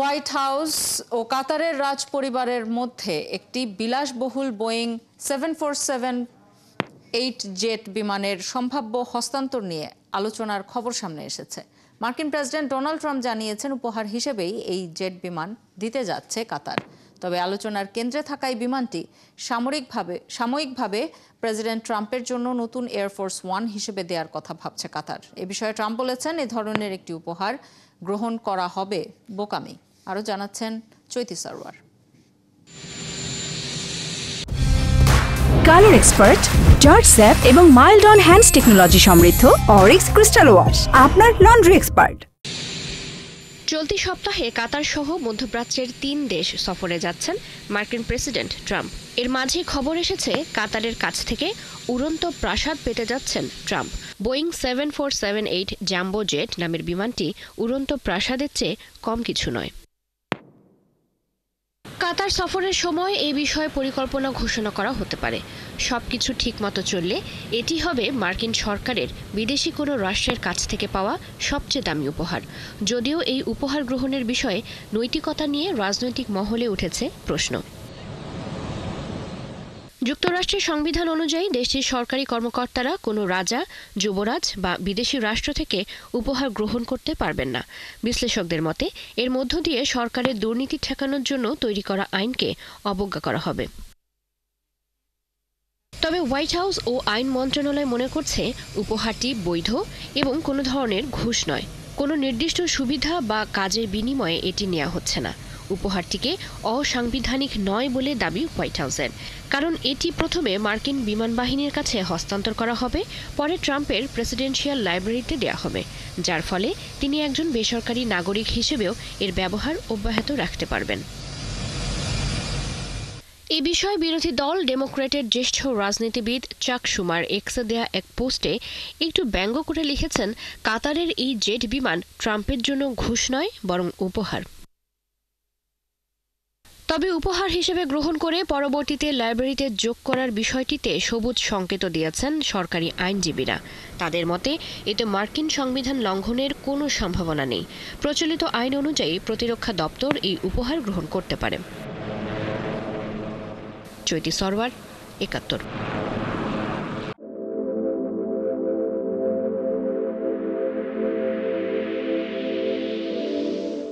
White house ও কাতারের রাজ পরিবারের মধ্যে একটি বিলাসবহুল বোয়িং 747-8 জেট বিমানের সম্ভাব্য হস্তান্তর নিয়ে আলোচনার খবর সামনে এসেছে। মার্কিন প্রেসিডেন্ট ডোনাল্ড ট্রাম্প জানিয়েছেন উপহার হিসেবেই এই জেট বিমান দিতে যাচ্ছে কাতার। তবে আলোচনার কেন্দ্রে থাকা এই বিমানটি সাময়িকভাবে প্রেসিডেন্ট ট্রাম্পের জন্য নতুন এয়ারফোর্স ওয়ান হিসেবে দেওয়ার কথা ভাবছে কাতার। এ বিষয়ে ট্রাম্প বলেছেন, এ ধরনের একটি উপহার গ্রহণ করা হবে বোকামি। আরও জানাচ্ছেন চৈতি সারওয়ার। কালার এক্সপার্ট, জর্জ স্যাপ এবং মাইল্ড অন হ্যান্ডস টেকনোলজি সমৃদ্ধ অরিক্স ক্রিস্টাল ওয়াশ আপনার লন্ড্রি এক্সপার্ট। চলতি সপ্তাহে কাতার সহ মধ্যপ্রাচ্যের 3 দেশ সফরে যাচ্ছেন মার্কিন প্রেসিডেন্ট ট্রাম্প। এর মাঝে খবর এসেছে কাতারের কাছ থেকে উড়ন্ত প্রাসাদ পেতে যাচ্ছেন ট্রাম্প। বোয়িং 747-8 জাম্বো জেট নামের বিমানটি উড়ন্ত প্রাসাদের চেয়ে কম কিছু নয়। কাতার সফরের সময় এই বিষয়ে পরিকল্পনা ঘোষণা করা হতে পারে। সবকিছু ঠিকমতো চললে এটি হবে মার্কিন সরকারের বিদেশি কোনো রাষ্ট্রের কাছ থেকে পাওয়া সবচেয়ে দামি উপহার। যদিও এই উপহার গ্রহণের বিষয়ে নৈতিকতা নিয়ে রাজনৈতিক মহলে উঠেছে প্রশ্ন। যুক্তরাষ্ট্রের সংবিধান অনুযায়ী দেশটির সরকারি কর্মকর্তারা কোনো রাজা, যুবরাজ বা বিদেশি রাষ্ট্র থেকে উপহার গ্রহণ করতে পারবেন না। বিশ্লেষকদের মতে এর মধ্য দিয়ে সরকারের দুর্নীতি ঠেকানোর জন্য তৈরি করা আইনকে অবজ্ঞা করা হবে। তবে হোয়াইট হাউস ও আইন মন্ত্রণালয় মনে করছে উপহারটি বৈধ এবং কোনো ধরনের ঘুষ নয়। কোনো নির্দিষ্ট সুবিধা বা কাজের বিনিময়ে এটি নেওয়া হচ্ছে না। উপহারটিকে অসাংবিধানিক নয় বলে দাবি হোয়াইট হাউসের, কারণ এটি প্রথমে মার্কিন বিমান বাহিনীর কাছে হস্তান্তর করা হবে, পরে ট্রাম্পের প্রেসিডেন্সিয়াল লাইব্রেরিতে দেওয়া হবে, যার ফলে তিনি একজন বেসরকারি নাগরিক হিসেবেও এর ব্যবহার অব্যাহত রাখতে পারবেন। এই বিষয়ে বিরোধী দল ডেমোক্র্যাটের জ্যেষ্ঠ রাজনীতিবিদ চাক শুমার এক্সে দেয়া এক পোস্টে একটু ব্যঙ্গ করে লিখেছেন, কাতারের এই জেট বিমান ট্রাম্পের জন্য ঘুষ নয় বরং উপহার। তবে উপহার হিসেবে গ্রহণ করে পরবর্তীতে লাইব্রেরিতে যোগ করার বিষয়টিতে সবুজ সংকেত দিয়েছেন সরকারি আইনজীবীরা। তাদের মতে এতে মার্কিন সংবিধান লঙ্ঘনের কোনো সম্ভাবনা নেই। প্রচলিত আইন অনুযায়ী প্রতিরক্ষা দপ্তর এই উপহার গ্রহণ করতে পারে। চৈতি সারওয়ার, ৭১।